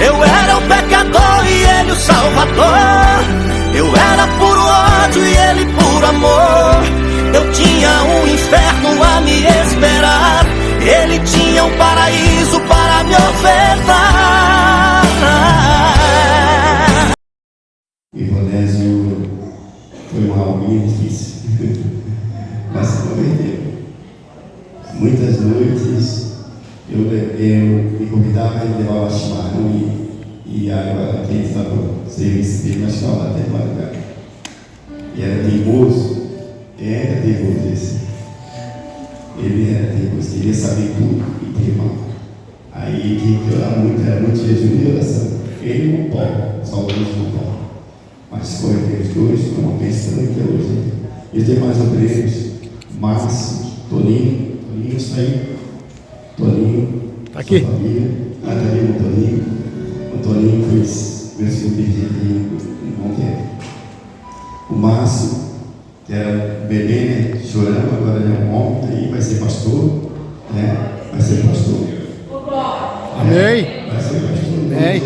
Eu era o pecador e ele o salvador. Eu era puro ódio e ele puro amor. Eu tinha um inferno a me esperar, ele tinha um paraíso para me ofertar. E Ronésio foi uma alminha difícil, mas se converteu. Muitas noites eu me convidava e levava chimarrão e água quente para o serviço dele, mas ficava até de madrugada. E era teimoso, era teimoso esse. Ele era teimoso, queria saber tudo e teimava. Aí tinha que orar muito, era muito jejum e oração. Ele não pode, só Deus não pode. Mas foi aqueles dois, foi uma bênção que é hoje. E tem mais obreiros, Márcio, Toninho está aí. Toninho, tá aqui. Família, tá ali o Toninho. O Toninho fez meu segundo dirigente um bom tempo. O Márcio, que era bebê, né? Chorando, agora ele é um homem, aí vai ser pastor, né? Vai ser pastor. Amém. Vai ser pastor. Amém.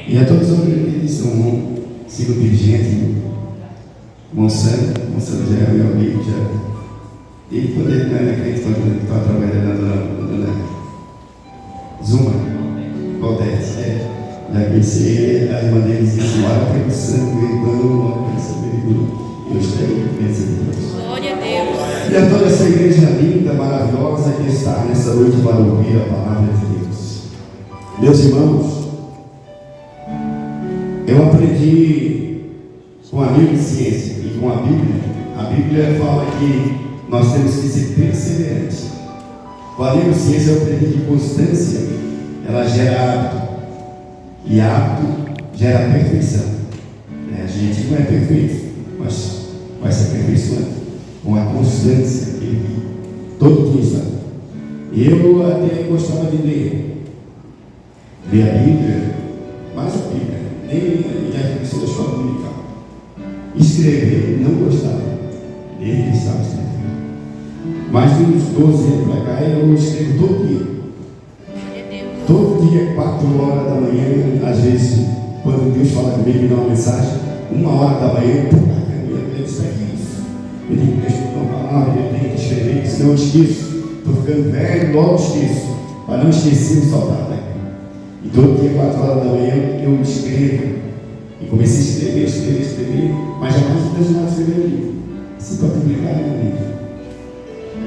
E a todos os obreiros são segundo dirigente, Monsanto já é meu amigo, já. E quando ele não era crente, quando ele estava trabalhando na dona Zuma, Valdez, já conheci ele, a irmã dele disse: olha para o sangue, irmão, olha para o sangue, eu estou bênção de Deus. Glória a Deus. E a toda essa igreja linda, maravilhosa que está nessa noite para ouvir a palavra de Deus. Meus irmãos, eu aprendi com um amigo de ciência e com a Bíblia. A Bíblia fala que nós temos que ser perseverantes. Com a amigo de ciência eu aprendi que constância, ela gera hábito. E hábito gera perfeição. A gente não é perfeito, mas vai se aperfeiçoando com a constância que todo dia está. Eu até gostava de ler a Bíblia, mas a Bíblia, nem a reflexão da escola dominical. Escrever não gostava, ele estava escrevendo. Mas de uns 12 anos para cá eu escrevo todo dia. Todo dia, 4 horas da manhã, às vezes, quando Deus fala comigo e me dá uma mensagem, 1 hora da manhã, eu disse: isso. Eu digo: deixa eu dar uma palavra, eu tenho que escrever, senão eu esqueço. Estou ficando velho, logo esqueço, para não esquecer o soldado. E todo dia, 4 horas da manhã, eu escrevo. E comecei a escrever, mas jamais imaginava escrever um livro. Assim para publicar um livro.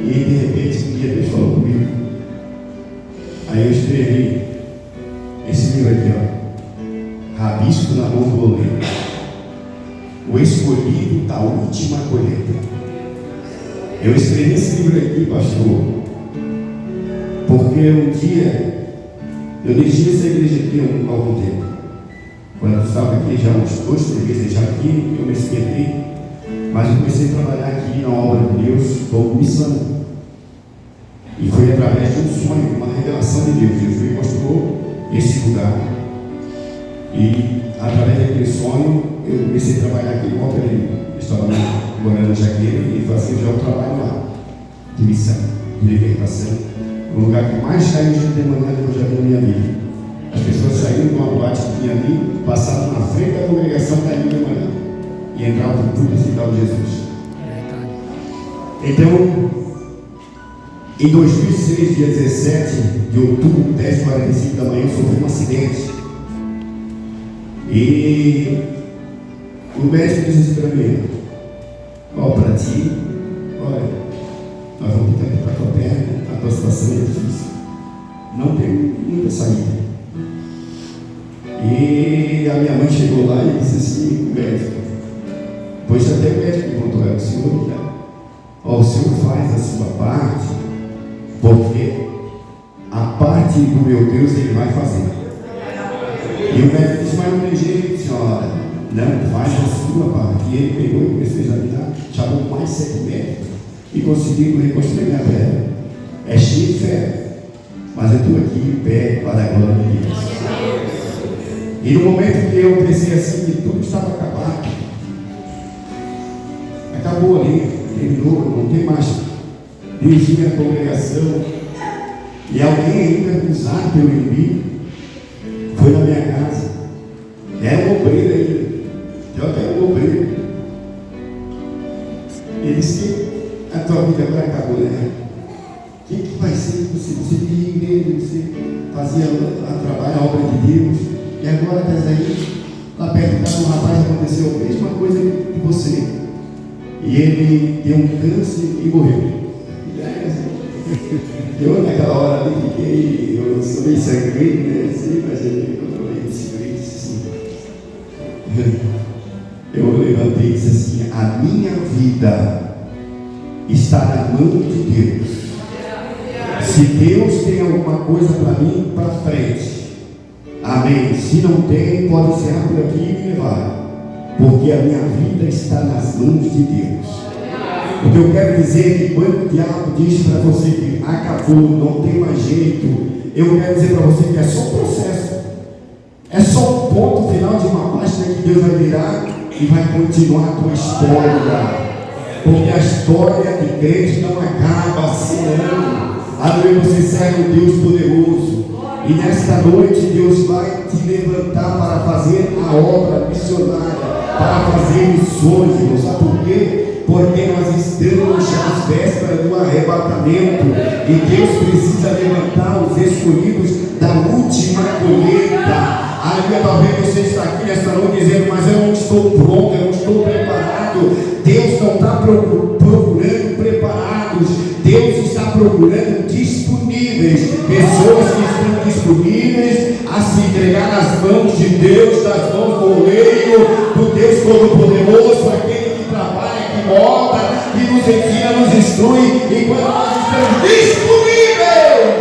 E de repente, um dia Deus falou comigo. Aí eu escrevi esse livro aqui, ó. Rabisco na mão do oleiro. O escolhido da última colheita. Eu escrevi esse livro aqui, pastor, porque um dia eu dirigi essa igreja aqui há algum tempo. Quando eu estava aqui já uns 2, 3 meses já aqui, eu me esquentei, mas eu comecei a trabalhar aqui na obra de Deus como missionário. E foi através de um sonho, uma revelação de Deus. Deus me mostrou esse lugar. E através daquele sonho, eu comecei a trabalhar aqui no Alperim. Eu estava morando em Jaqueira e fazia já o trabalho lá, de missão, de libertação. O lugar que mais caiu de demandante que eu já vi na minha vida. As pessoas saíram de uma boate que tinha ali, passavam na frente da congregação, caíram de manhã e entravam no culto e aceitavam Jesus. Então, em 2006, dia 17 de outubro, 10h45 da manhã, eu sofri um acidente. E o médico disse para mim: ó, para ti, olha, nós vamos ter que amputar a tua perna, a tua situação é difícil. Não tem muita saída. E a minha mãe chegou lá e disse assim: o médico, pois até o médico me contou: o senhor, ó, o senhor faz a sua parte, porque a parte do meu Deus ele vai fazer. E o médico disse: mas não tem jeito, senhora. Não, faz a sua parte. E ele pegou e começou a examinar, chamou mais 7 médicos e conseguiu reconstruir minha perna. É cheio de fé, mas eu estou aqui em pé para a glória de Deus. E no momento que eu pensei assim, que tudo estava acabado, acabou ali, terminou, não tem mais. Dirigi minha congregação, e alguém ainda usado pelo inimigo É um obreiro ainda. Eu tenho um obreiro. Ele disse que a tua vida agora acabou, né? O que vai ser você? Você vivia em igreja, você fazia a trabalho, a obra de Deus, e agora estás aí, lá perto de casa, um rapaz aconteceu a mesma coisa que você. E ele deu um câncer e morreu. Eu naquela hora ali fiquei, eu sou meio sanguíneo, né? Assim, mas ele controlei o segredo, assim. Eu levantei e disse assim: a minha vida está na mão de Deus. Se Deus tem alguma coisa para mim, para frente, amém. Se não tem, pode encerrar por aqui e me levar, porque a minha vida está nas mãos de Deus. O que eu quero dizer é que quando o diabo diz para você que acabou, não tem mais jeito, eu quero dizer para você que é só um processo, é só um ponto final de uma página que Deus vai virar e vai continuar a tua história, porque a história de crente não acaba assim, não. Aleluia, você serve um Deus poderoso, e nesta noite Deus vai te levantar para fazer a obra missionária, para fazer missões, irmão. Sabe por quê? Porque nós estamos às vésperas do arrebatamento e Deus precisa levantar os escolhidos da última colheita. Aleluia, talvez você está aqui nesta noite dizendo: mas eu não estou pronto, eu não estou preparado. Deus não está procurando preparados, Deus está procurando disponíveis, pessoas que estão disponíveis a se entregar nas mãos de Deus, das mãos do Rei, do Deus Todo-Poderoso, aquele que trabalha, que molda, que nos ensina, nos instrui. E quando nós estamos disponíveis,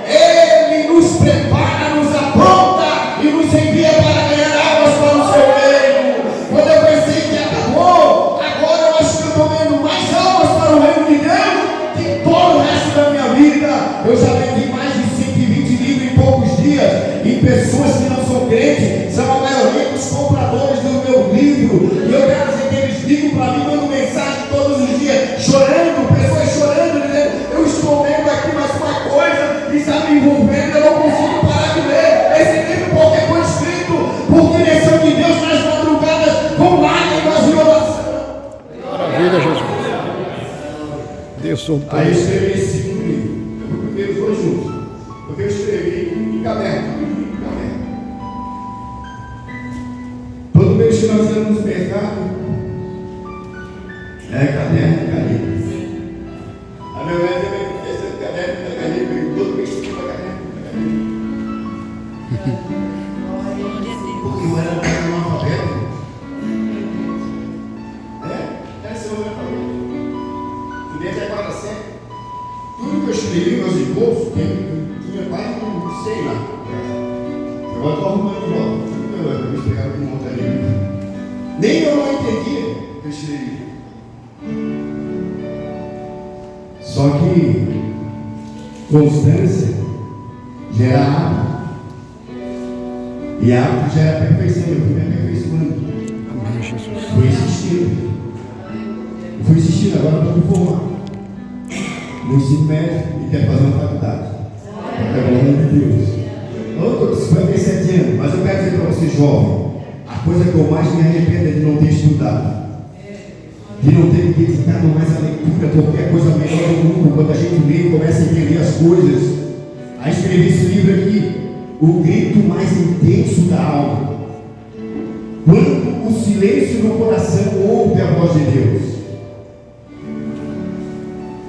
Ele nos prepara, nos apronta e nos envia para ganhar águas para o seu reino. Quando eu pensei que acabou, agora eu acho que eu estou vendo mais almas para o reino de Deus que todo o resto da minha vida. Eu já vendi mais de 120 livros em poucos dias, e pessoas que não são crentes são a maioria dos compradores do meu livro. E eu quero dizer que eles ligam para mim, mandam mensagem todos os dias, chorando, pessoas chorando, dizendo: eu estou lendo aqui mais uma coisa e está me envolvendo, eu não consigo parar de ler esse livro porque foi escrito por direção de Deus nas madrugadas, com lágrimas e oração. Maravilha, Jesus. Deus sou Aí eu escrevi esse segundo livro. O primeiro foi junto, porque eu escrevi em caderno. Todo mês que nós íamos no mercado, caderno, caneta. A minha mãe também fez caderno, caneta, todo mês que tinha caderno, porque eu era um analfabeto. Essa é o meu alfabeto. Estudei até a quarta série. Tudo que eu escrevi, meus esboços, tinha quase um, sei lá. Agora estou arrumando de volta. Eu vou explicar com um monte de livro. Nem eu não entendia o que eu escrevi. Só que constância gera hábito. E hábito gera perfeição. Eu fui me aperfeiçoando. Amém, Jesus. Fui insistindo. Fui insistindo, agora estou me formando no ensino médio e quero fazer uma faculdade. Para a glória de Deus. Eu estou com 57 anos, mas eu quero dizer para você, jovem, a coisa que eu mais me arrependo é de não ter estudado, de não ter me dedicado mais à leitura, porque é a coisa melhor do mundo quando a gente lê e começa a entender as coisas. Aí escrevi esse livro aqui, O Grito Mais Intenso da Alma. Quando o silêncio no coração ouve a voz de Deus.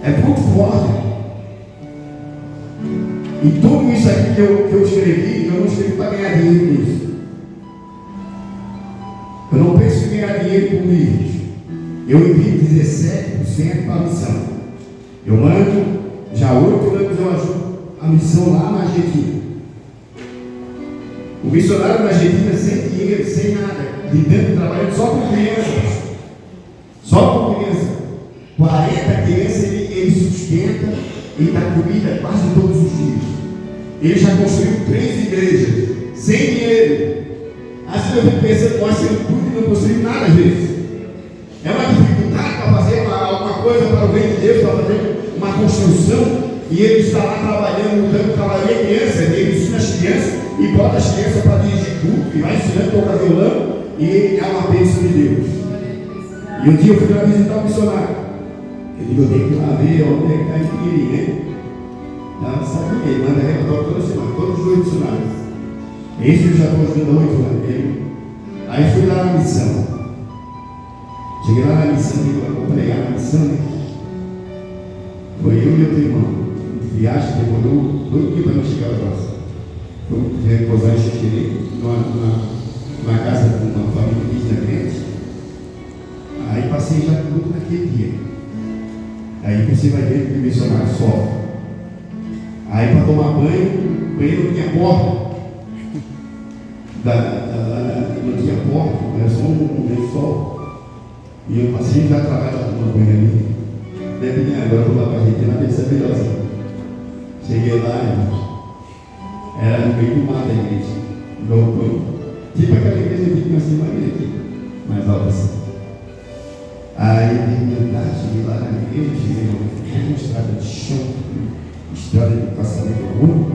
É muito forte. E tudo isso aqui que eu escrevi, eu não escrevi para ganhar dinheiro com isso. Eu não penso em ganhar dinheiro com livros. Eu envio 17% para a missão. Eu mando, já 8 anos eu ajudo a missão lá na Argentina. O missionário na Argentina sem dinheiro, sem nada, lidando, trabalhando só com crianças. Só com crianças. 40 crianças ele sustenta e dá comida quase todos os dias. Ele já construiu 3 igrejas, sem dinheiro. Assim eu fico pensando, nós temos tudo e não construímos nada às vezes. É uma dificuldade para fazer alguma coisa para o reino de Deus, para fazer uma construção, e ele está lá trabalhando, lutando, trabalhando criança, ele ensina as crianças e bota as crianças para dirigir culto, e vai ensinando, toca violão, e é uma bênção de Deus. E um dia eu fui lá visitar o missionário. Ele disse, eu tenho que ir lá ver onde é que está em Pirim, né? Não, sabe que ele manda relatório toda semana, todos os 8 missionários. Esse eu já estou ajudando há 8 anos. Aí fui lá na missão. Cheguei lá na missão, eu vou pregar na missão, né? Foi eu e outro irmão. Viagem demorou 2 dias para não chegar ao nosso. Fui repousar em Xaxerê, numa casa de uma família indígena crente. Aí passei já tudo naquele dia. Aí você vai ver que o missionário sofre. Aí para tomar banho, o banheiro não tinha porta. Não tinha porta, era só um lençol. E eu passei já trabalho para tomar banho ali. Deve vir agora, vou lá para a Argentina, deve ser melhorzinho. Cheguei lá, irmãos. Era no meio do mato a igreja. Tipo aquela igreja que tinha assim, uma igreja aqui, mais alta assim. Aí eu cheguei lá na igreja, cheguei uma estrada de chão, estrada de passamento ruim.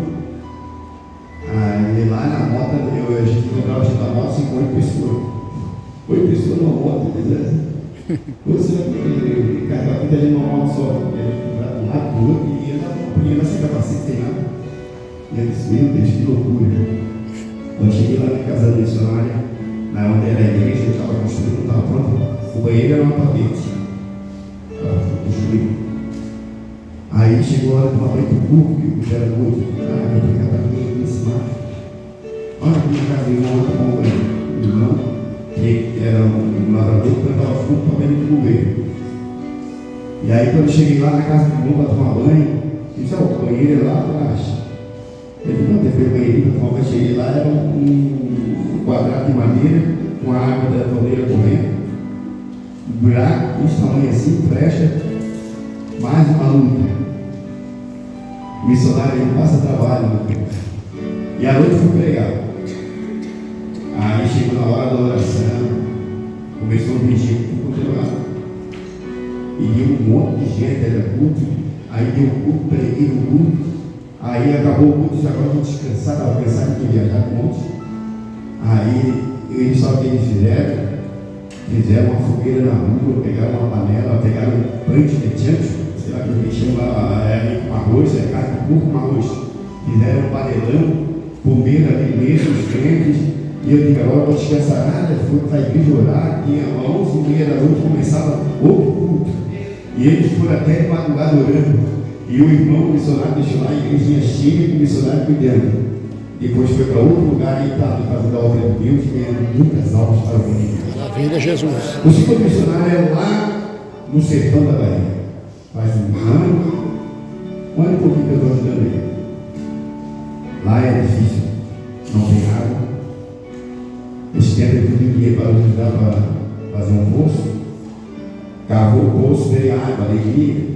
Aí lá na moto, a gente comprava da moto 8 pessoas. 8 pessoas numa moto, entendeu? Você carregava muita gente numa moto só, para um lado do outro, e eu não podia sem capacete, sem nada. E eu disse, meu Deus, que loucura. Quando cheguei lá na casa da missionária, na onde era a igreja, estava construindo, estava pronto. O banheiro era uma tapete. Estava construído. Aí chegou a hora de tomar banho do corpo, que eu era muito. Ah, eu vou ficar para mim, nesse mar. Olha aqui na casa do irmão, está bom banho. O irmão, que era um lavrador, plantava fogo para banho do governo. E aí, quando eu cheguei lá na casa do irmão para tomar banho, eu disse, o banheiro é lá atrás. Ele não teve banheirinho, quando eu cheguei lá, era um quadrado de madeira, com a água da torneira correndo. Um buraco, desse tamanho assim, frecha, mais uma luta. O missionário ele passa trabalho. E à noite fui pregar. Aí chegou na hora da oração, começou a pedir para continuar. E deu um monte de gente, era culto. Aí deu o culto, preguei no culto. Aí acabou o culto, já agora vou descansar, estava cansado de viajar com um monte. Aí eles sabem o que eles fizeram. Fizeram uma fogueira na rua, pegaram uma panela, pegaram um punch de chancho, sei lá o que chama, com arroz, carne de porco com arroz. Fizeram um panelão, comeram ali mesmo os crentes, e eu digo, agora vou descansar nada, fui para a igreja orar, e às 11h30 da noite começava outro culto. E eles foram até de madrugada orando, e o irmão, o missionário, deixou lá a igrejinha cheia com o missionário cuidando. Depois foi para outro lugar e está fazendo a obra de Deus, ganhando muitas almas para o reino. Maravilha, Jesus. O segundo missionário é lá no sertão da Bahia. Faz um ano e pouquinho que eu estou ajudando ele. Lá é difícil, não tem água. Esse tempo ele pediu dinheiro para ajudar para fazer um poço. Cavou o poço, veio água, alegria.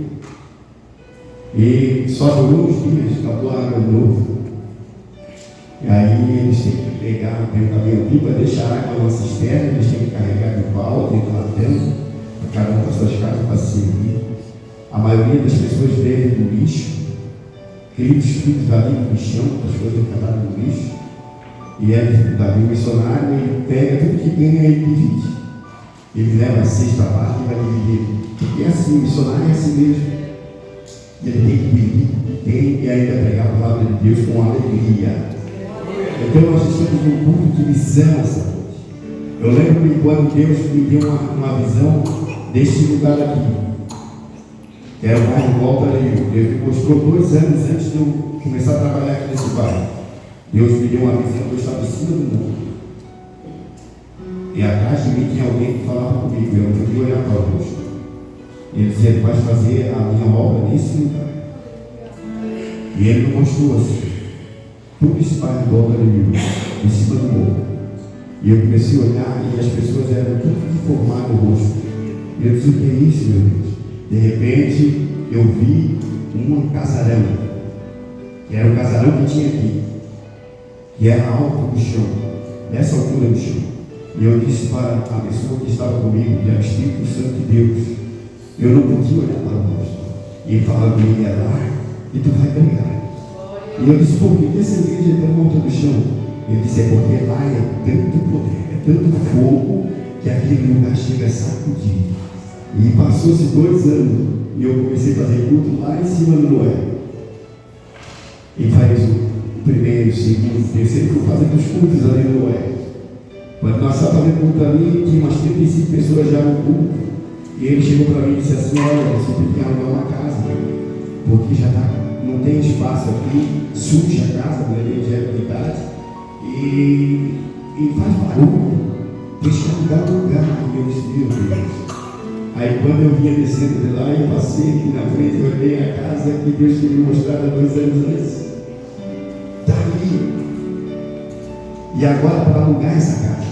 E só durou uns dias, acabou a água de novo. E aí eles têm que pegar o caminhão aqui para deixar a água na cisterna, eles têm que carregar de balde lá dentro, para cada um para suas casas para servir. A maioria das pessoas vivem no lixo, cria os filhos ali no lixão, as coisas acabaram no lixo. E Davi, o missionário, ele pega tudo que ganha e ele divide. Ele leva a sexta parte e vai dividir. Porque é assim, o missionário é assim mesmo. Ele tem que dividir o que tem e ainda pregar a palavra de Deus com alegria. Então nós estamos num culto de missão essa noite. Eu lembro que quando Deus me deu uma visão deste lugar aqui, que era o bairro Volta Leil. Deus me mostrou 2 anos antes de eu começar a trabalhar aqui nesse bairro. Deus me deu uma visão que eu estava em cima do mundo. E atrás de mim tinha alguém que falava comigo, eu não podia olhar para o rosto. Ele dizia, ele vai fazer a minha obra nesse lugar. E ele me mostrou assim. Tudo esse bairro Volta Leil, em cima do morro. E eu comecei a olhar e as pessoas eram tudo deformadas no rosto. E eu disse, o que é isso, meu Deus? De repente, eu vi um casarão. Que era o casarão que tinha aqui. Que era alto do chão. Nessa altura do chão. E eu disse para a pessoa que estava comigo, que era o Espírito Santo de Deus, eu não podia olhar para o rosto. E ele falava comigo, é lá, e tu vai pregar. E eu disse, por que essa igreja é tão alta do chão? Eu disse, é porque lá é tanto poder, é tanto fogo, que aquele lugar chega a sacudir. E passou-se 2 anos, e eu comecei a fazer culto lá em cima do Noé. E faz o primeiro, o segundo, o terceiro, fui fazendo os cultos ali no Noé. Quando nós estávamos fazendo culto ali, tinha umas 35 pessoas já no culto. E ele chegou para mim e disse assim, olha, você tem que alugar uma casa, porque já não tem espaço aqui, suja a casa, ele já é de idade, e faz barulho, deixa eu alugar um lugar. E eu disse, meu Deus. Aí quando eu vinha descendo de lá, eu passei aqui na frente, eu olhei a casa que Deus tinha me mostrado há 2 anos antes. Está ali. E agora para alugar essa casa.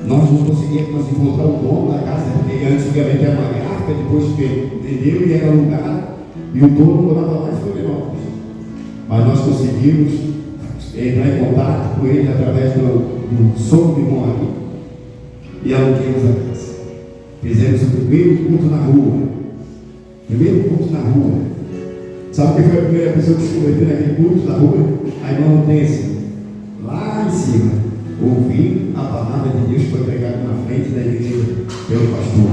Nós não conseguíamos encontrar o dono da casa, porque antigamente era uma gráfica, depois vendeu e era alugado, e o dono morava lá em Florianópolis. Mas nós conseguimos entrar em contato com ele através do som de irmão aqui, e aluguemos a casa. Fizemos o primeiro culto na rua. Primeiro culto na rua. Sabe quem foi a primeira pessoa que se converteu naquele culto na rua? A irmã Hortência. Lá em cima, ouvindo a palavra de Deus que foi pregada na frente da igreja pelo pastor.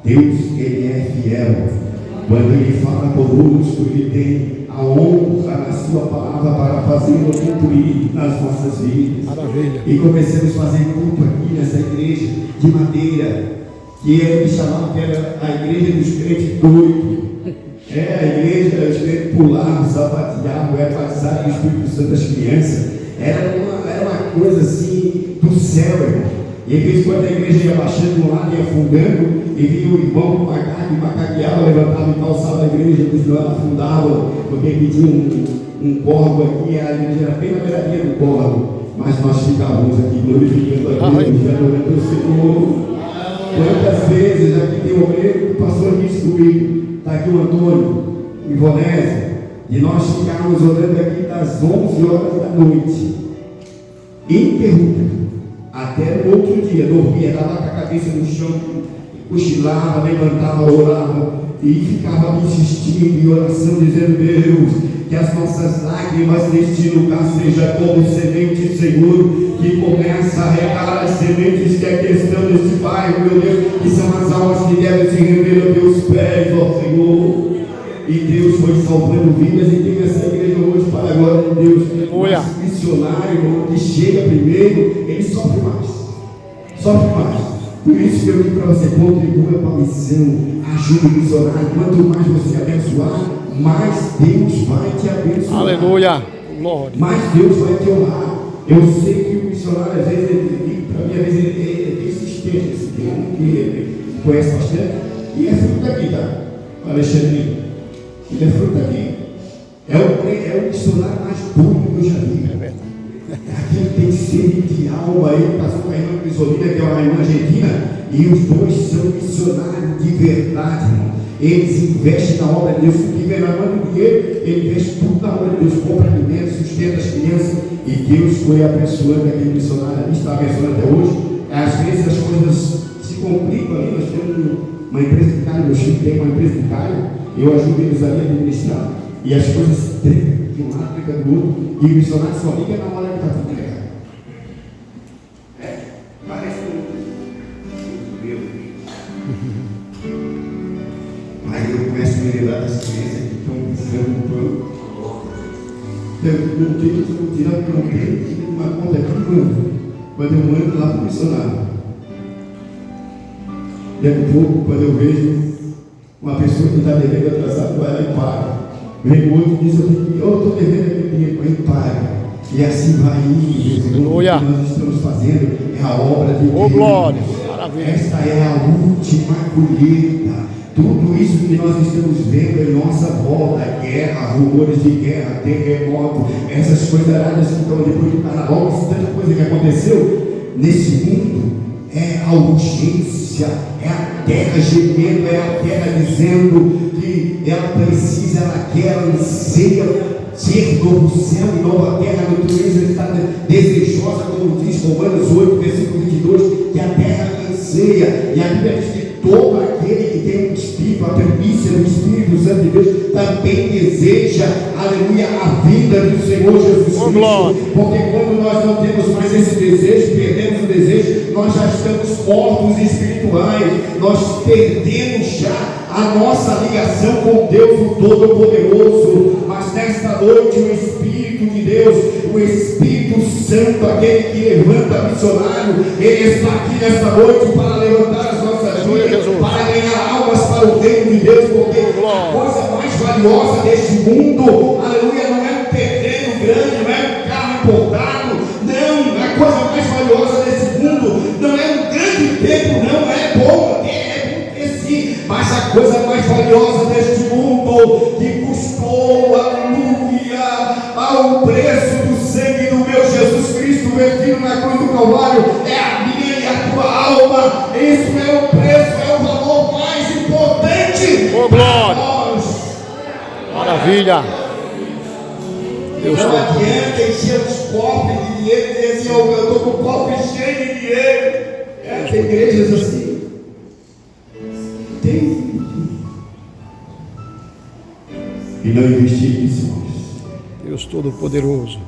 Deus, Ele é fiel. Quando Ele fala conosco, Ele tem a honra na sua palavra para fazê-lo cumprir nas nossas vidas. Maravilha. E começamos a fazer culto aqui nessa igreja de madeira, que ele chamava que era a igreja dos crentes doidos. É a igreja, os crentes pulavam, sapateavam, batizavam o Espírito Santo das crianças. Era uma coisa assim do céu, irmão. E às vezes quando a igreja ia baixando de um lado e afundando, e vinha o irmão com macaco, e macaqueava, levantava e calçava a igreja, porque senão ela afundava, porque aqui tinha um córrego aqui, a igreja era bem na beiradinha do córrego. Mas nós ficávamos aqui glorificando a Deus, adorando o Senhor. Quantas vezes aqui tem um obreiro que passou nisso comigo, está aqui o Antônio, o Ivonese, e nós ficávamos orando aqui das 11 horas da noite, interrupto, até no outro dia, dormia, dava com a cabeça no chão, cochilava, levantava, orava, e ficava insistindo em oração, dizendo, Deus, que as nossas lágrimas neste lugar sejam como semente, Senhor, que começa a regar as sementes que é questão desse bairro, meu Deus, que são as almas que devem se render a teus pés, ó Senhor. E Deus foi salvando vidas e tem essa igreja hoje para a glória de Deus. Mas o missionário que chega primeiro, ele sofre mais. Sofre mais. Por isso que eu digo para você, contribua para a missão, ajude o missionário. Quanto mais você abençoar, mais Deus vai te abençoar. Aleluia. Glória. Mais Deus vai te honrar. Eu sei que o missionário, às vezes, para mim, às vezes, ele é insistente. Tem um que ele conhece bastante. E é fruto daqui, tá? Alexandre. Ele é fruto daqui. É o missionário mais doido que eu já vi. É verdade. Aqui tem sede de alma. Ele casou com a irmã Crisolina, que é uma irmã argentina, e os dois são missionários de verdade, irmão. Eles investem na obra de Deus. O que vem na mão do dinheiro, ele investe tudo na obra de Deus, compra alimentos, sustenta as crianças, e Deus foi abençoando aquele missionário, ele está abençoando até hoje. Às vezes as coisas se complicam ali. Nós temos uma empresa de carne, meu filho tem uma empresa de carne, eu ajudo eles ali a administrar, e as coisas se trocam de um lado, trocam do outro, e o missionário só liga na hora que está tudo legal. Parece meu. Aí eu começo a me lembrar das crianças que estão precisando do pão. Eu tenho que tirar o pão dele, tira uma conta aqui, mano. Quando eu mando lá para o missionário. Daqui a pouco, quando eu vejo uma pessoa que está devendo atrasado, vai lá e paga. Vem o outro e diz, eu estou devendo aquele dinheiro, aí paga. E assim vai indo. O que nós estamos fazendo é a obra de Deus. Glória. Maravilha. Esta é a última colheita. Tudo isso que nós estamos vendo em nossa volta, guerra, rumores de guerra, terremoto, essas coisas erradas que estão depois do carnaval, tanta coisa que aconteceu nesse mundo, é a urgência, é a terra gemendo, é a terra dizendo que ela precisa, ela quer, ela anseia ser novo céu e nova terra. A natureza está desejosa, como diz Romanos 8, versículo 22, que a terra anseia, e a Bíblia diz que todo aquele que tem um espírito Espírito, a primícia do Espírito Santo de Deus, também deseja, aleluia, a vinda do Senhor Jesus Cristo. Porque quando nós não temos mais esse desejo, perdemos o desejo, nós já estamos mortos espirituais, nós perdemos já a nossa ligação com Deus, o Todo-Poderoso. Mas nesta noite o Espírito de Deus, o Espírito Santo, aquele que levanta missionário, ele está aqui nesta noite para levantar as nossas vidas, para ganhar almas para o reino de Deus, porque a coisa mais valiosa deste mundo, aleluia, não é um terreno grande, não é um carro importado, não, a coisa mais valiosa desse mundo não é um grande templo, não é bom, mas a coisa mais valiosa deste mundo, que custou, aleluia, ao preço do sangue do meu Jesus Cristo vertido na cruz do Calvário, é a minha e a tua alma. Isso é o preço, é o valor mais importante para nós. Maravilha. Deus não adianta encher os cofres de dinheiro e dizer assim: eu estou com o cofre cheio de dinheiro. Tem igrejas assim. Tem. E não investir em missões. Deus Todo-Poderoso.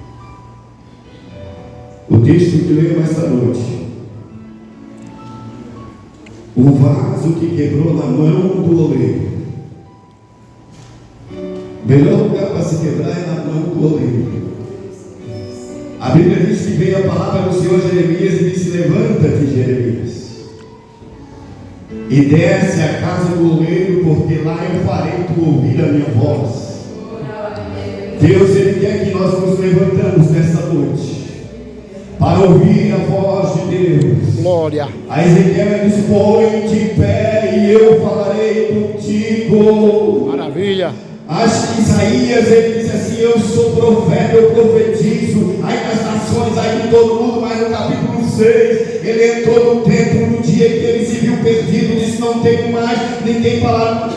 O texto que lemos esta noite: o vaso que quebrou na mão do oleiro. Melhor lugar para se quebrar é na mão do oleiro. A Bíblia diz que veio a palavra do Senhor Jeremias e disse: levanta-te, Jeremias, e desce à casa do oleiro, porque lá eu farei tu ouvir a minha voz. Deus, Ele quer que nós nos levantamos nessa noite para ouvir a voz de Deus. Glória. A Ezequiel disse: põe-te em pé e eu falarei contigo. Maravilha. Acho que Isaías, ele disse assim: eu sou profeta, eu profetizo aí nas nações, aí em todo mundo. Mas no capítulo 6, ele entrou no templo no dia que ele se viu perdido, disse: não tenho mais ninguém para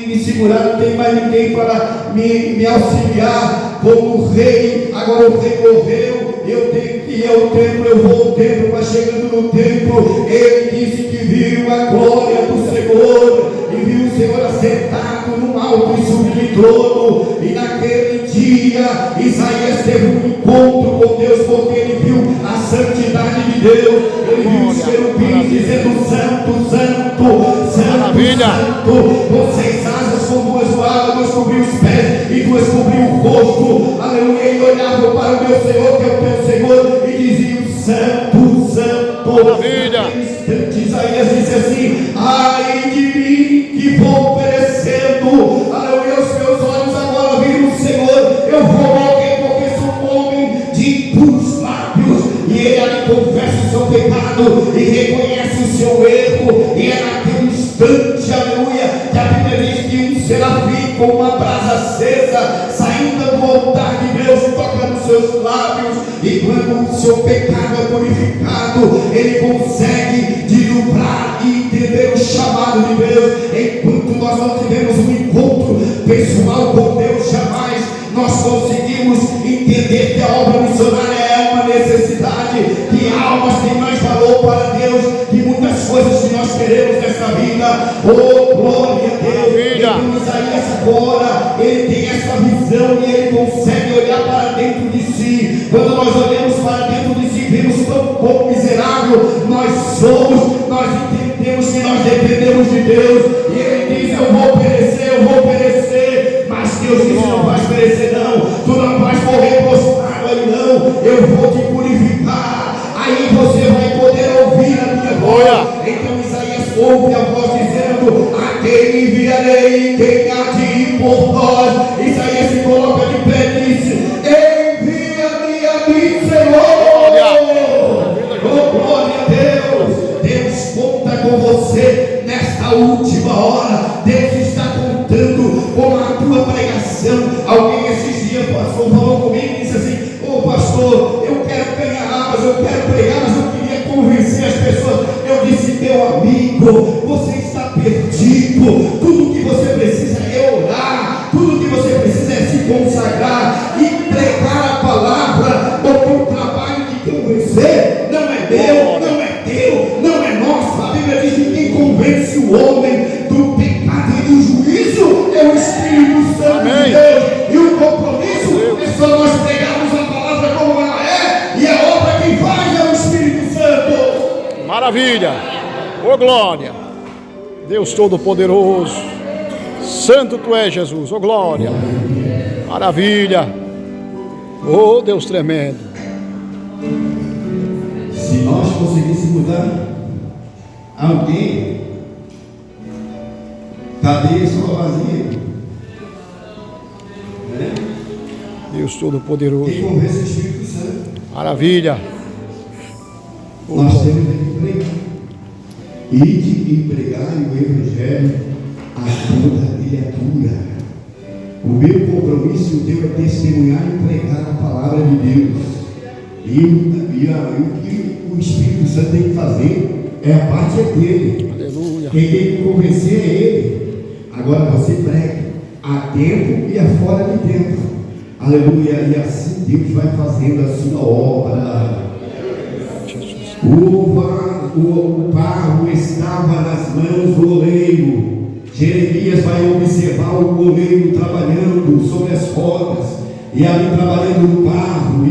me segurar, não tem mais ninguém para me auxiliar como rei. Agora o rei morreu, eu tenho que ir ao templo, eu vou ao templo. Mas chegando no templo, ele disse que viu a glória do Senhor, e viu o Senhor assentado num alto e sublime trono. E naquele dia Isaías teve um encontro com Deus, porque ele viu a santidade de Deus, ele viu os querubins dizendo: santo, santo, santo, Maravilha. santo. Vocês asas com duas varas, duas cobriam os pés e duas cobriam o rosto, aleluia. E olhavam para o meu Senhor, que é o teu Senhor, e diziam: santo, santo. Maravilha. Naquele instante Isaías disse assim: ai de mim que vou perecendo, aleluia. Os meus olhos agora viram o Senhor, eu vou morrer, porque sou um homem de impuros lábios. E ele ali confessa o seu pecado e reconhece o seu erro. E é naquele instante, aleluia, que a Bíblia diz que um serafim com uma brasa acesa saindo do altar de Deus toca nos seus lábios. E quando o seu pecado é purificado, ele consegue desdobrar e entender o chamado de Deus. Enquanto nós não tivemos um encontro pessoal com Deus, jamais nós conseguimos entender que a obra missionária é uma necessidade, que almas têm mais valor para Deus que muitas coisas que nós queremos nesta vida. Oh, glória a Deus. Então Isaías agora, ele tem essa visão e ele consegue olhar para dentro de si. Quando nós olhamos para dentro de si, vemos tão pouco miserável nós somos, nós entendemos que nós dependemos de Deus. E ele diz: eu vou perecer, eu vou perecer. Mas Deus disse: não vais perecer não, tu não vais morrer prostrado aí não, eu vou te purificar, aí você vai poder ouvir a minha voz. Então Isaías ouve a voz dizendo: a quem enviarei, quem há de ir por nós? Isaías se coloca de pé e disse: envia-me a mim, Senhor. Oh, glória a Deus. Deus conta com você nesta última hora. Deus está contando com a tua pregação. Alguém esses dias, pastor, falou comigo e disse assim: ô pastor, eu quero ganhar almas, eu quero pregar, mas eu queria convencer as pessoas. Eu disse: meu amigo, você está perdido. Tudo que você precisa é orar, tudo que você precisa é se consagrar e pregar a palavra, porque o trabalho de convencer não é meu, não é teu, não é nosso. A Bíblia diz que quem convence o homem do pecado Maravilha. Ô glória. Deus Todo-Poderoso. Santo tu és, Jesus. Ô glória. Maravilha. Ô Deus tremendo. Se nós conseguíssemos mudar alguém, cadeia só vazia. Deus Todo-Poderoso. Quem convence o Espírito Santo. Maravilha. Nós temos que pregar. Ide e pregai o Evangelho a toda criatura. O meu compromisso e o teu é testemunhar e pregar a palavra de Deus. O que o Espírito Santo tem que fazer é a parte dele. Aleluia. Quem tem que convencer é ele. Agora você prega a tempo e a fora de tempo. Aleluia. E assim Deus vai fazendo a sua obra. O barro estava nas mãos do oleiro. Jeremias vai observar o oleiro trabalhando sobre as rodas, e ali trabalhando no barro,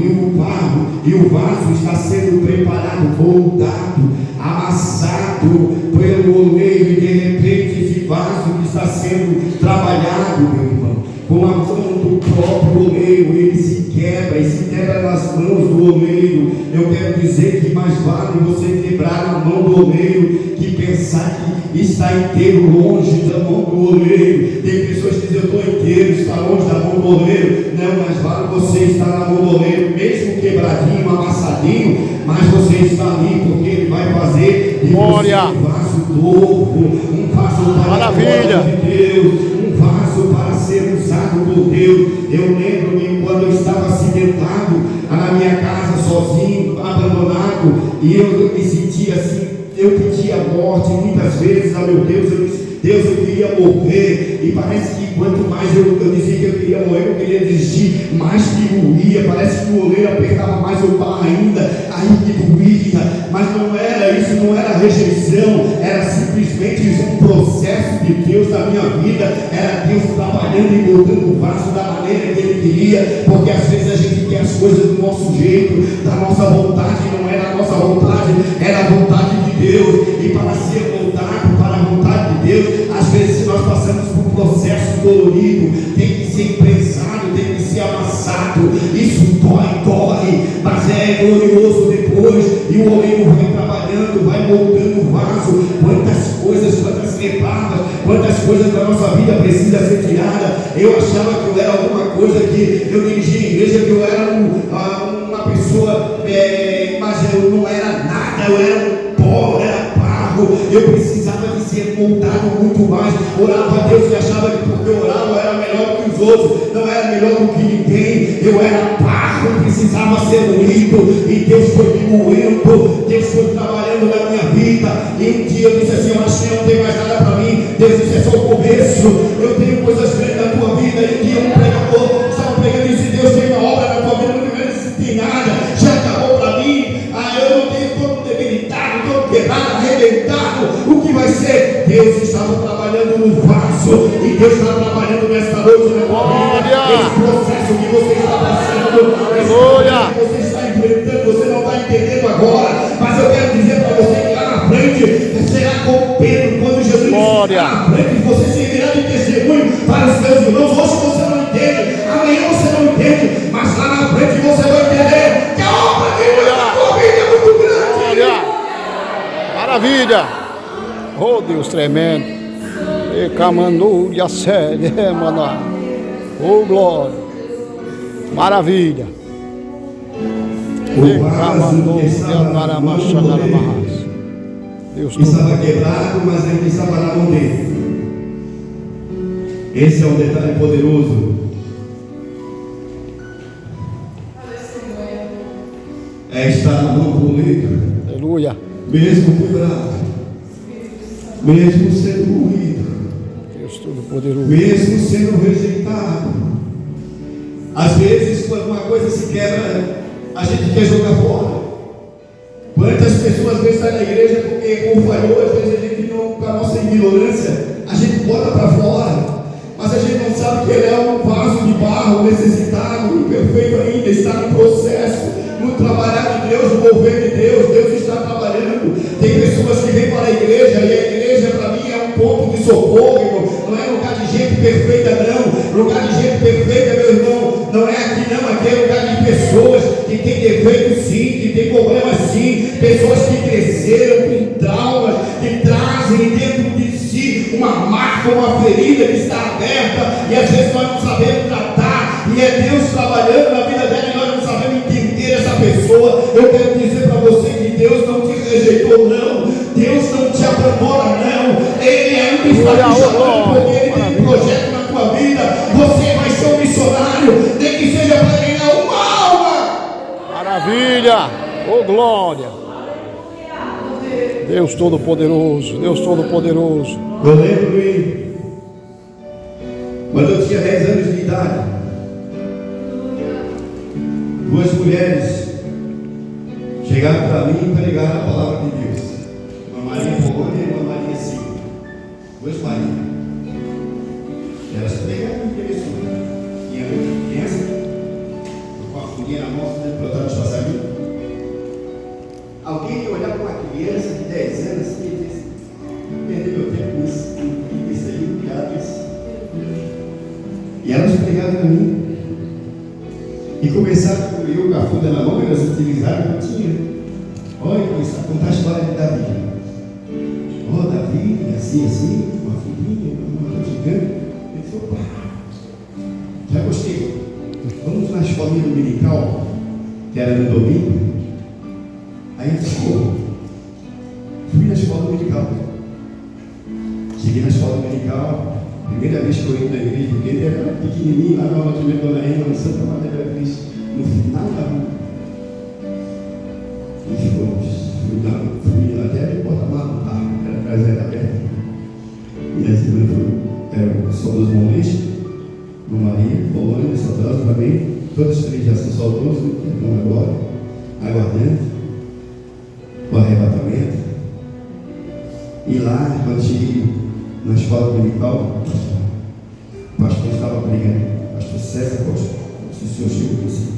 e o vaso está sendo preparado, moldado, amassado pelo oleiro, e de repente esse vaso que está sendo trabalhado, meu irmão, com a mão do próprio oleiro, ele se quebra, e se quebra nas mãos do oleiro. Eu quero dizer que mais vale você quebrar a mão do oleiro que pensar que está inteiro longe da mão do oleiro. Tem pessoas que dizem: eu estou inteiro, está longe da mão do oleiro. Não, mais vale você estar na mão do oleiro, mesmo quebradinho, amassadinho, mas você está ali, porque ele vai fazer de você um vaso novo, um vaso para a glória de Deus, um vaso para ser usado por Deus. Eu lembro-me quando eu estava acidentado na minha casa, sozinho, abandonado, e eu me sentia assim. Eu pedia a morte muitas vezes, meu Deus, eu disse: Deus, eu queria morrer, e parece que quanto mais eu dizia que eu queria morrer, eu queria desistir, mais que doía, parece que o oleiro apertava mais o pau ainda, aí que doía, mas não era isso, não era rejeição, era simplesmente um processo de Deus na minha vida, era Deus trabalhando e moldando o vaso da maneira que Ele queria, porque às vezes a gente quer as coisas do nosso jeito, da nossa vontade, não era a nossa vontade, era a vontade de Deus, e para ser moldado para a vontade de Deus, às vezes nós passamos por um processo dolorido, tem que ser imprensado, tem que ser amassado, isso dói, mas é glorioso depois, e o oleiro vai trabalhando, vai moldando o vaso. Quantas coisas, quantas etapas, quantas coisas da nossa vida precisa ser tirada. Eu achava que eu era alguma coisa, que eu dirigia a igreja, que eu era uma pessoa, mas eu não era nada, eu era um pó, eu era barro, eu precisava de ser moldado muito mais. Orava a Deus e achava que porque eu orava eu era melhor do que os outros, não era melhor do que ninguém, eu era barro, eu precisava ser moído, e Deus foi me moendo, Deus foi trabalhando na minha vida, e um dia eu disse assim: eu acho que não tem mais nada para mim. Deus disse: é só o começo, eu tenho coisas grandes na tua vida. E um dia um pregador estava pregando e disse: Deus tem uma obra na tua vida. Não tem nada, já acabou para mim, eu não tenho, todo debilitado, todo quebrado, arrebentado, o que vai ser? Deus estava trabalhando no vaso, e Deus está trabalhando nesta noite na tua vida. Esse processo que você está passando, esse que você está enfrentando, você não está entendendo agora, mas eu quero dizer para você que lá na frente será como Pedro, quando Jesus disse: lá na frente você servirá de testemunho para os seus irmãos. Hoje você não entende, amanhã você não entende, mas lá na frente você vai entender que a obra de Deus na tua vida é muito grande. Maravilha. Oh Deus tremendo. E camando a série, maná. Oh glória. Maravilha. O vaso estava quebrado, mas ainda estava na mão dele. Esse é um detalhe poderoso. É estar na mão do oleiro. Aleluia. Mesmo quebrado, mesmo sendo moído, Deus Todo-Poderoso, mesmo sendo rejeitado. Às vezes, quando uma coisa se quebra, a gente quer jogar fora. Quantas pessoas às vezes saem da igreja porque falhou, às vezes a gente não, com a nossa ignorância, a gente bota para fora, mas a gente não sabe que ele é um vaso de barro necessitado, imperfeito ainda, está no processo, no trabalhar de Deus, no mover de Deus. Deus está trabalhando. Tem pessoas que vêm para a igreja e a igreja para mim é um ponto de socorro, irmão. Não é lugar de gente perfeita, não. Lugar de gente perfeita, meu irmão, não é aqui não. Aqui é lugar de pessoas que têm defeitos sim, que têm problemas sim. Pessoas que cresceram com traumas, que trazem dentro de si uma marca, uma ferida que está aberta e às vezes nós não sabemos tratar. E é Deus trabalhando na vida dela e nós não sabemos entender essa pessoa. Eu quero dizer para você que Deus não te rejeitou, não. Deus não te abandona, não. Ele ainda está te chamando porque Ele tem um projeto na tua vida. Você vai ser um missionário, nem que seja para ganhar uma alma. Maravilha! Oh, glória! Deus Todo-Poderoso, Deus Todo-Poderoso. Eu lembro quando eu tinha 10 anos de idade, duas mulheres chegaram para mim e pregaram a palavra de Deus. Uma Maria Polônia e uma Maria Silva. Duas Marias. Elas pregaram em direção. Tinha muita criança, com a foguinha na mão, plantando os passarinhos. Alguém ia olhar para uma criança de 10 anos e disse: perdi meu tempo com isso aí, obrigado isso. E elas pregaram para mim. E começaram com eu, com a funda na mão, elas utilizaram o que tinha. Olha, começaram a contar a história de Davi. Ó, Davi, assim, uma filhinha, uma gigante. Ele disse: opa, já gostei. Vamos na escolinha dominical, que era no domingo. Aí eu disse: fui na escola dominical. Cheguei na escola dominical. Primeira vez que eu entro na igreja, porque ele era pequenininho lá na aula de Dona Ema, no Santa Maria da Cristo, no final da rua. E fui até o porta-malas do carro, era a traseira aberta. E as irmãs eram só dos Maurício, do Maria, Polônia, saudosa também. Todas as três já são saudosas, então agora, aguardando o arrebatamento. E lá, quando cheguei na escola dominical, o pastor estava pregando, o pastor César Costa, se o senhor chegou assim,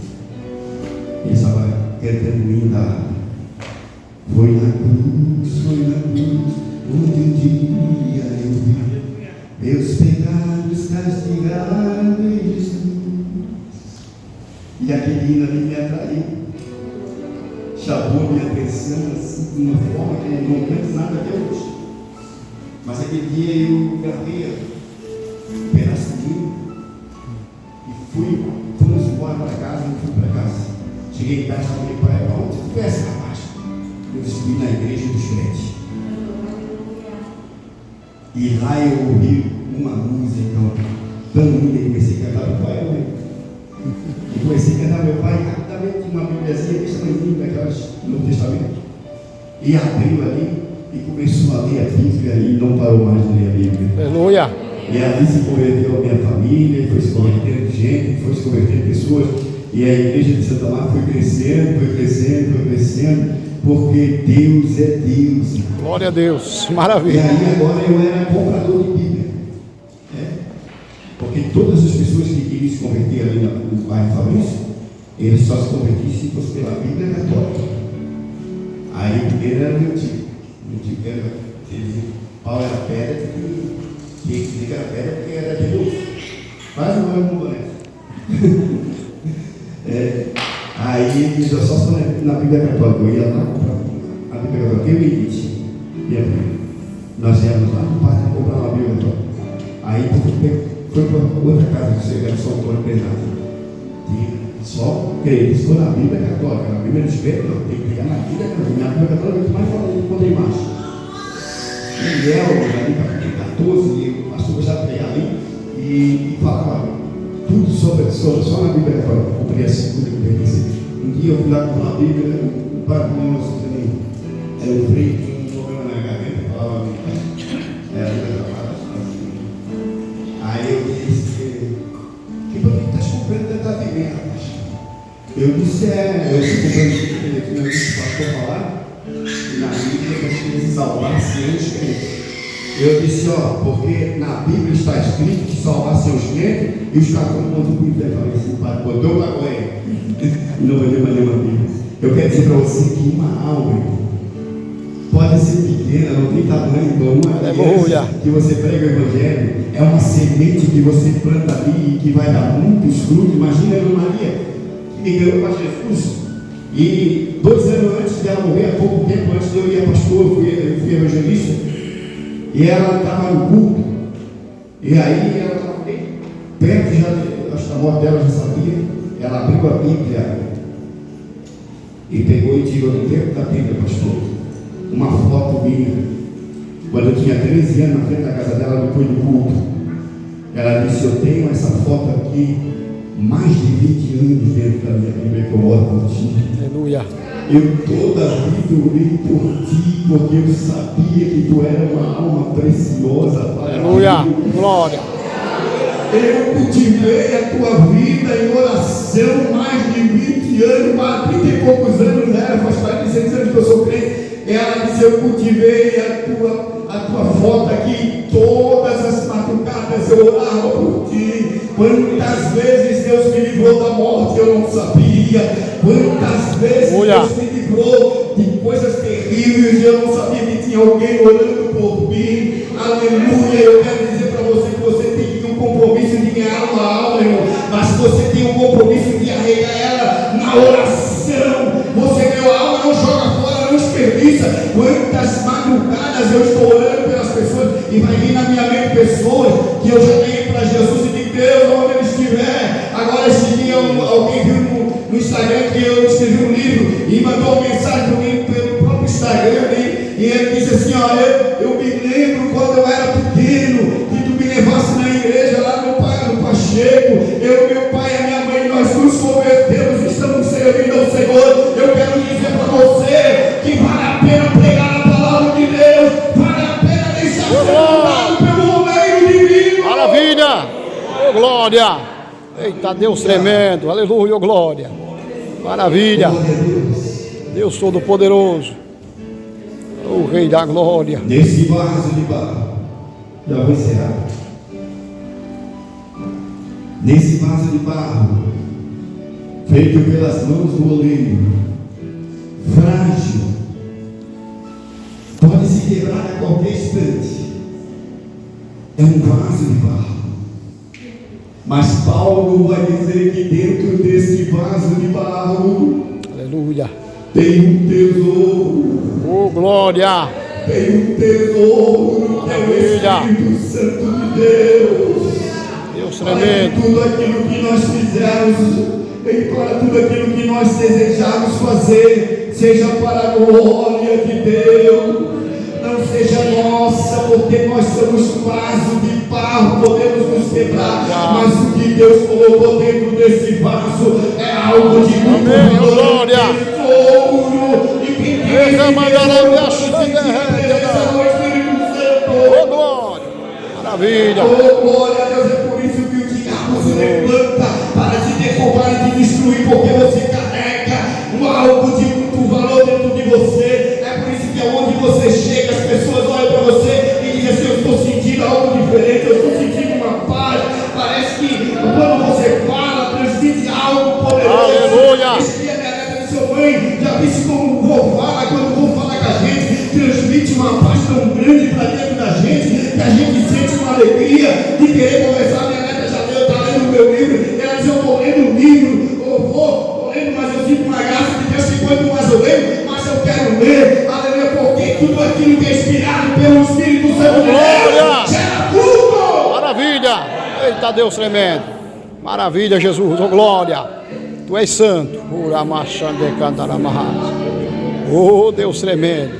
ele estava cantando linda. Foi na cruz, onde um dia eu vi meus pecados castigados em Jesus. E aquele hino ali me atraiu, chamou minha atenção assim, de uma forma que eu não canto nada até hoje. Mas aquele dia eu gravei um pedaço de mim e fomos embora para casa, não fui para casa. Cheguei em casa e falei: pai, onde tu conhece, rapaz? Eu subi na igreja dos crentes. E lá eu ouvi uma música tão linda e comecei a cantar meu pai. E comecei a cantar meu pai rapidamente, uma bíbliazinha desse tamanho daquelas do Novo Testamento. E abriu ali. E começou a ler a Bíblia e não parou mais de ler a Bíblia. Aleluia! E ali se converteu a minha família, foi se convertendo gente, foi se convertendo pessoas. E a igreja de Santa Marta foi crescendo, porque Deus é Deus. Glória a Deus! E Maravilha! aí agora eu era comprador de Bíblia. Porque todas as pessoas que queriam se converter ali no bairro Fabrício, eles só se convertiam se fosse pela Bíblia católica. Aí o primeiro era o meu tio. Paulo era pedra, tinha que dizer que era pedra porque era de luz. Quase não era um boneco. Aí ele dizia: só se na Bíblia Católica. Eu ia lá comprar a Bíblia Católica. Eu me disse: nós íamos lá no parque comprar uma Bíblia Católica. Aí foi para outra casa que você era só o Bernardo. Só crente, se for na Bíblia Católica, na Bíblia dos Crentes, não, tem que pegar na Bíblia Católica. Na Bíblia Católica, muito mais fala de encontrei mais. Miguel, ali capítulo 14, o pastor gostava de pegar ali e falava tudo sobre só na Bíblia Católica. Eu comprei a segunda que eu pertenci. Um dia eu fui lá com uma Bíblia, o padre nosso também era um freio, tinha um problema na garganta, falava era assim. Aí eu disse: que por que estás comprando tanta Bíblia, rapaz? Eu disse: eu estou comprando aqui na Bíblia que o pastor falar, e na Bíblia que as crianças salvassem os crentes. Eu disse: porque na Bíblia está escrito que salvassem os crentes e os católicos não vão inferno. Eu falei assim: pai, botou para agora e não vai ter mais nenhuma Bíblia. Eu quero dizer para você que uma alma pode pequena, não tem tamanho, uma Aleluia. criança que você prega o Evangelho, é uma semente que você planta ali e que vai dar muitos frutos. Imagina a Ana Maria, que me ganhou para Jesus. E 2 anos antes dela morrer, há pouco tempo antes de eu ir a pastor, eu fui evangelista, e ela estava no culto, e aí ela estava bem perto, já, acho que a avó dela já sabia, ela abriu a Bíblia e pegou e tirou do tempo da Bíblia, pastor, uma foto minha, quando eu tinha 13 anos, na frente da casa dela, depois do culto. Ela disse: eu tenho essa foto aqui, mais de 20 anos dentro da minha Bíblia, que eu oro por ti. Aleluia. Eu toda a vida orei por ti, porque eu sabia que tu era uma alma preciosa. Aleluia. Glória. Eu cultivei a tua vida em oração mais de 20 anos, mais 30 e poucos anos, né? Faz 46 anos que eu sou crente. Ela disse: eu cultivei a tua foto aqui, todas as madrugadas eu orava por ti. Quantas vezes Deus me livrou da morte, eu não sabia. Quantas vezes Deus me livrou de coisas terríveis, eu não sabia que tinha alguém orando por mim. Aleluia. Eu quero dizer para você que você tem um compromisso de ganhar uma alma, irmão, mas você tem um compromisso de arregar ela na oração. Você ganhou a alma, não joga fora, não desperdiça. Quantas madrugadas eu estou orando pelas pessoas, e vai vir na minha mente pessoas que eu já ganhei para Jesus e digo: Deus, onde ele estiver. Agora esse dia alguém viu no Instagram que eu escrevi um livro e mandou uma mensagem para mim pelo próprio Instagram, e ele disse assim: olha, eu me lembro quando eu era pequeno, que tu me levasse na igreja lá no Pacheco, meu pai e a minha mãe, nós nos convertemos, estamos servindo ao Senhor. Eu quero dizer para você que vale a pena pregar a palavra de Deus, vale a pena deixar ser mudado pelo meio divino. Maravilha. Oh, glória. Eita, Deus tremendo. Aleluia, oh, glória. Maravilha. Deus Todo-Poderoso. O Rei da Glória. Nesse vaso de barro, já vou encerrar. Nesse vaso de barro, feito pelas mãos do oleiro, frágil, pode se quebrar a qualquer instante. É um vaso de barro. Mas Paulo vai dizer que dentro desse vaso de barro, aleluia, tem um tesouro. Oh, glória. Tem um tesouro, que é o Espírito Santo de Deus. Deus Para tremendo. tudo aquilo que nós fizermos, e para tudo aquilo que nós desejamos fazer, seja para a glória de Deus, não seja nossa, porque nós somos vaso de barro, podemos nos quebrar, mas o que Deus colocou dentro desse vaso é algo de muito valor, tesouro, e quem tem esse oh, glória, maravilha. Oh, glória a Deus. É por isso que o diabo se levanta para te derrubar e te destruir, porque você carrega algo de muito valor dentro de você. É por isso que aonde você chega, as pessoas olham para você e dizem assim: eu estou sentindo algo diferente, eu estou sentindo uma paz. Parece que quando você fala, transmite algo poderoso. Aleluia. Esse dia minha neta de sua mãe já disse como o vô fala, quando o vô fala com a gente, transmite uma paz tão grande para dentro da gente, que a gente sente uma alegria de querer conversar. Minha neta já está lendo o meu livro, ela diz: eu estou lendo o livro, eu estou lendo, mas eu sinto uma graça de Deus que quanto mais eu leio, mais eu quero ler. Aleluia, porque tudo aquilo que é inspirado pelo Espírito Santo de Deus gera tudo. Maravilha. Eita, Deus tremendo. Maravilha, Jesus. Oh, glória. Tu és santo. Oh, Deus tremendo.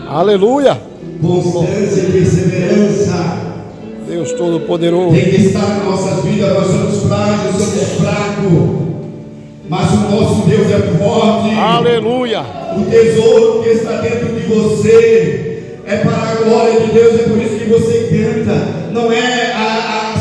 Aleluia. Constância e perseverança. Deus Todo-Poderoso. Tem que estar nas nossas vidas. Nós somos frágeis, somos fracos, mas o nosso Deus é forte. Aleluia. O tesouro que está dentro de você é para a glória de Deus. É por isso que você canta. Não é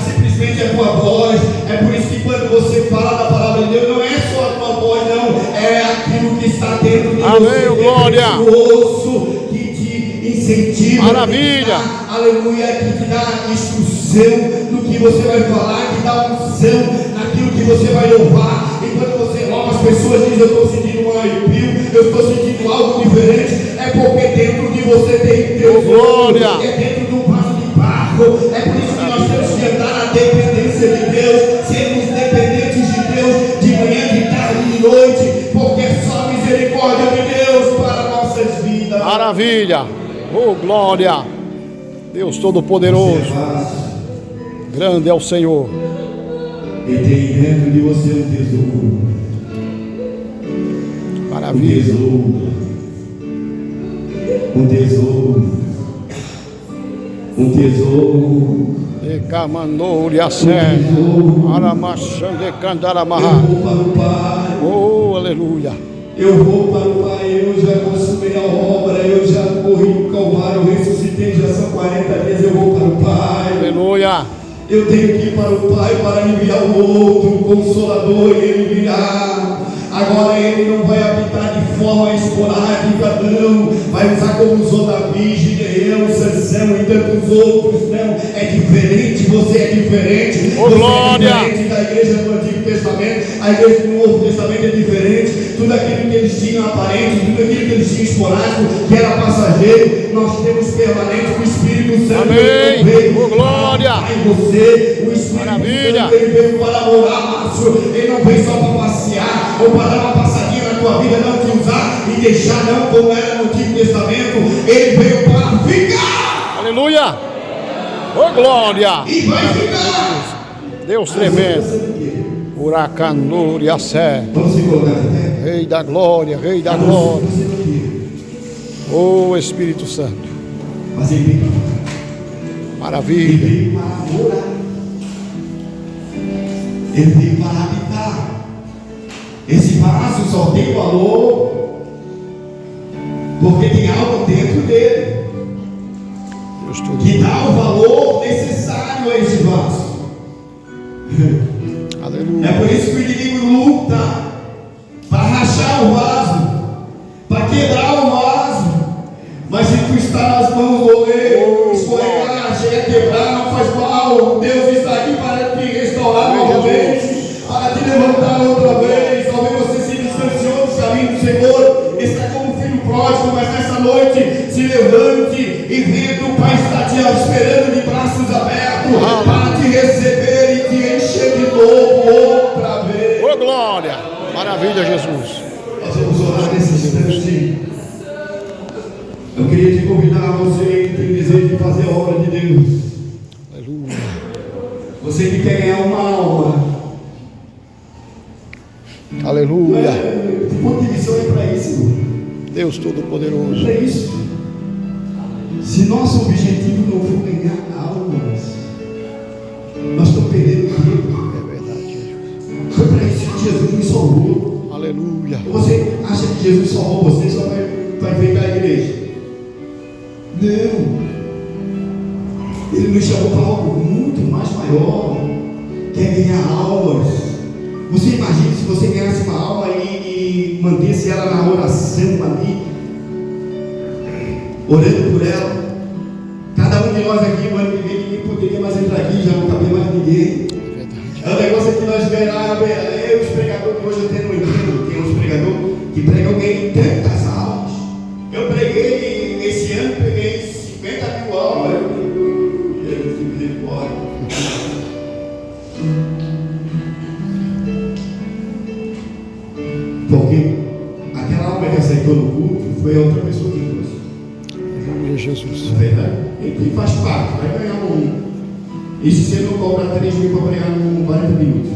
simplesmente a tua voz. É por isso que quando você fala da palavra de Deus, não é só a tua voz, não. É aquilo que está dentro de amém, você. glória. O osso que te incentiva. Maravilha. Aleluia. Que te dá instrução no que você vai falar, que dá unção naquilo que você vai louvar. E quando você louva, as pessoas dizem: eu estou sentindo um arrepio, eu estou sentindo algo diferente. É porque dentro de que você tem em Deus glória. é dentro de um vaso de barro. É por isso que nós temos que andar na dependência de Deus, sermos dependentes de Deus de manhã, de tarde e de noite, porque é só a misericórdia de Deus para nossas vidas. Maravilha. Oh, glória. Deus Todo-Poderoso. Grande é o Senhor. E tem dentro de você um tesouro. Maravilha. Um tesouro. Um tesouro. De Camanouria Sé. Aramachã de Candaramaha. Eu vou para o Pai. Oh, aleluia. Eu vou para o Pai. Eu já consumei a obra. Eu já corri no Calvário. Eu ressuscitei. Já são 40 dias. Eu vou para o Pai. Aleluia. Eu tenho que ir para o Pai para enviar o outro, o Consolador, e Ele virá. Agora Ele não vai habitar de forma esporádica, não. Vai usar como usou Davi, Gideão, Sansão e tantos outros, não. É diferente, você é diferente. Oh, você glória. é diferente da igreja do Antigo Testamento. A igreja do Novo Testamento é diferente. Tudo aquilo que eles tinham aparente, tudo aquilo que eles tinham esporádico, que era passageiro, nós temos permanente. O Espírito Santo. Amém. Veio Oh, glória. em você. O Espírito Maravilha. Santo, ele veio para morar, Márcio. Ele não veio só para passear ou para dar uma passadinha na tua vida, não te usar e deixar, não, como era no Antigo Testamento. Ele veio para ficar. Aleluia. Oh, glória. E vai ficar. Deus tremendo. Huracanúria Sé. Vamos se colocar de pé. Rei da glória, Rei da glória. Oh, Espírito Santo. Mas ele veio Maravilha. para morar. Ele veio para habitar. Esse vaso só tem valor porque tem algo dentro dele Deus todo. que dá o valor necessário a esse vaso. Aleluia. É por isso que o inimigo luta para rachar o vaso, para quebrar o vaso. Mas se tu está nas mãos do oleiro, escorregar, chegar, quebrar, não faz mal. Deus está aqui para te restaurar novamente, para te levantar outra vez. Talvez você se distanciou do caminho do Senhor, está como filho pródigo, mas nessa noite se levante e venha que o Pai está te esperando de braços abertos para te receber e te encher de novo outra vez. Oh, glória. Maravilha, Jesus. Nós vamos orar nesse instante. Eu queria te convidar, você que tem desejo de fazer a obra de Deus, Aleluia. você que quer ganhar uma alma. Aleluia. O ponto de missão é para isso, irmão. Deus Todo-Poderoso. É isso. Se nosso objetivo não for ganhar almas, nós estamos perdendo tempo. É verdade, Jesus. Foi para isso que Jesus nos salvou. Aleluia. Você acha que Jesus salvou você só vai vir para a igreja? Não. Ele nos chamou para algo muito mais maior, que é ganhar almas. Você imagina se você ganhasse uma alma e mantesse ela na oração ali, orando por ela. Cada um de nós aqui, o ano que vem, ninguém poderia mais entrar aqui, já não cabia mais ninguém. É um negócio que nós vemos, os pregadores que hoje eu tenho no entendo, tem uns pregadores que pregam ganham tantas almas. Eu preguei esse ano, peguei 50 mil almas. Jesus de misericórdia. Porque aquela alma que aceitou no culto foi a outra pessoa que trouxe. Aleluia, Jesus. Não é verdade? E faz parte, vai ganhar um. E se você não cobrar 3 mil para pregar em 40 minutos?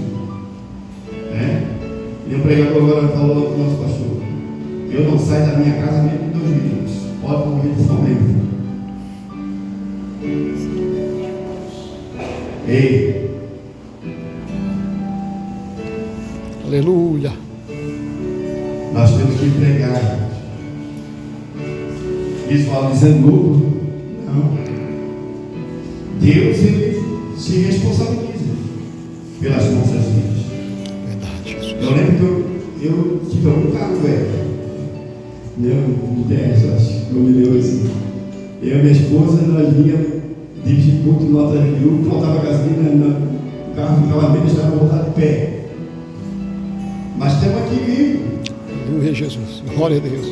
E o pregador agora falou para o nosso pastor: eu não saio da minha casa mesmo em 2 minutos. Pode morrer de fome. Ei, Aleluia. nós temos que pregar. Visualizando lucro? Não. Deus, ele se responsabiliza pelas nossas vidas. Verdade, Jesus. Eu lembro que eu tive um carro velho. Um 10, acho. Eu me lembro assim. Eu e minha esposa, nós vinhamos dirigir culto no altar de grupo, faltava gasolina, o carro ficava meio, deixava voltar de pé. Mas estamos aqui vivos. Aleluia, Jesus. Glória a Deus.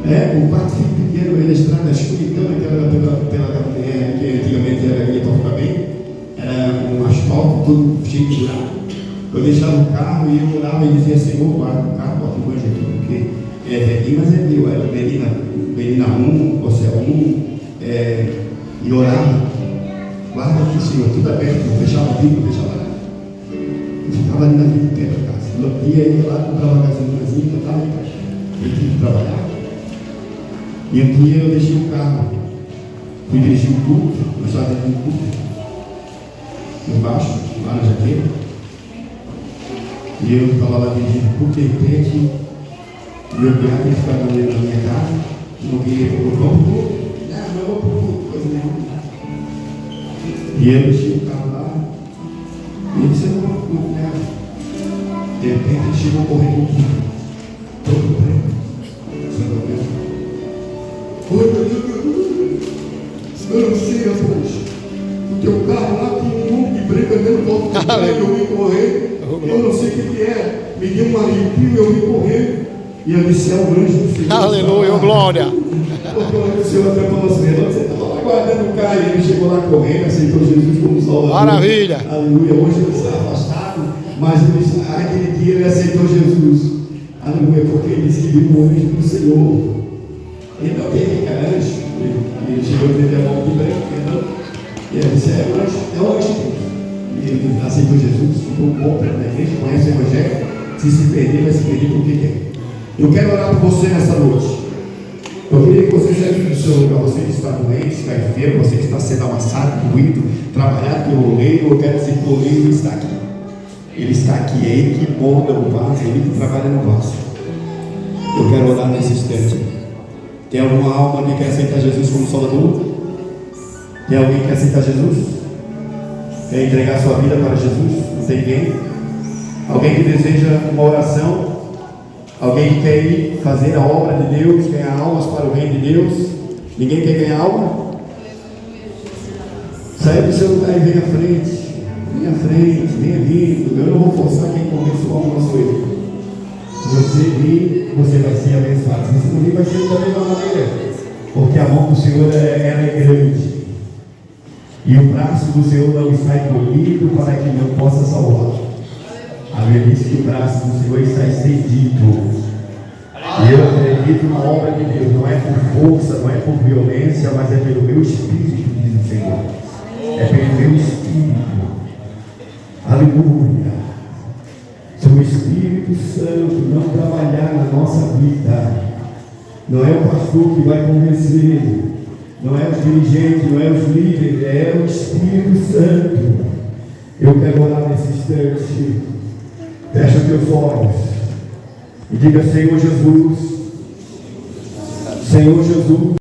O quarto filho pequeno, aí na estrada escuridão, que antigamente era ia para ficar bem, era um asfalto todo cheio de buraco. Eu deixava o carro e eu orava e dizia: Senhor, guarda o carro, bota o anjo aqui, porque é velhinho, mas é meu, era Menina 1, você é 1, e orava: guarda aqui, Senhor, tudo aberto, eu fechava a Bíblia, fechava lá. Eu ficava ali naquele pé da casa. Eu ia lá, comprava uma gasolinazinha, eu estava ali para eu tinha que trabalhar. E um dia eu deixei o carro, fui dirigir um culto, eu estava dentro de um culto, embaixo, lá na jaqueira. E eu estava lá dirigindo o culto, de repente, meu cunhado ia ficar na minha casa, não queria vamos pro culto, não vou pro culto, coisa nenhuma. E eu deixei o carro lá, e ele disse: eu não vou pro culto, né? De repente ele chegou correndo no culto, todo preto, Santo Deus. Eu não sei, rapaz. O teu carro lá tinha um homem de branco andando todo contrário, eu vim correr. Eu não sei o que é. Me deu um arrepio, eu vim correr. E eu disse: é o anjo do Senhor. Aleluia, glória. Porque o anjo do Senhor até falou assim: você estava lá guardando o carro e ele chegou lá correndo, aceitou Jesus como Salvador. Maravilha. Aleluia. Hoje ele está afastado, mas ele, aquele dia ele aceitou Jesus. Aleluia, porque ele disse que viu o anjo do Senhor. Ele não teve anjo. Ele chegou a dizer: é bom de branco, entendeu? E ele disse: é o anjo. E ele aceitou Jesus, ficou bom para a igreja, conhece o Evangelho. Se perder, vai se perder porque quer. Eu quero orar por você nessa noite. Eu queria que você saísse do seu lugar, você que está doente, está enfermo, você que está sendo amassado, moído, trabalhado pelo oleiro. Eu quero dizer que o oleiro está aqui. Ele está aqui, é ele que molda o vaso, é ele que trabalha no vaso. Eu quero orar nesse instante. Tem alguma alma que quer aceitar Jesus como Salvador? Tem alguém que quer aceitar Jesus? Quer entregar sua vida para Jesus? Não tem ninguém? Alguém que deseja uma oração? Alguém que quer ir fazer a obra de Deus, ganhar almas para o reino de Deus? Ninguém quer ganhar alma? Saia do seu lugar e venha à frente. Venha à frente, venha vindo. Eu não vou forçar quem começou a alma, sou eu. Se você vir, você vai ser abençoado. Se você não vir, vai ser da mesma maneira. Porque a mão do Senhor ela é grande. E o braço do Senhor não está encolhido para que não possa salvar. A Bíblia diz que o braço do Senhor está estendido. E eu acredito na obra de Deus. Não é por força, não é por violência, mas é pelo meu Espírito, diz o Senhor. É pelo meu Espírito. Aleluia. Se o Espírito Santo não trabalhar na nossa vida, não é o pastor que vai convencer, não é os dirigentes, não é os líderes, é o Espírito Santo. Eu quero orar nesse instante. Fecha os teus olhos e diga: Senhor Jesus, Senhor Jesus.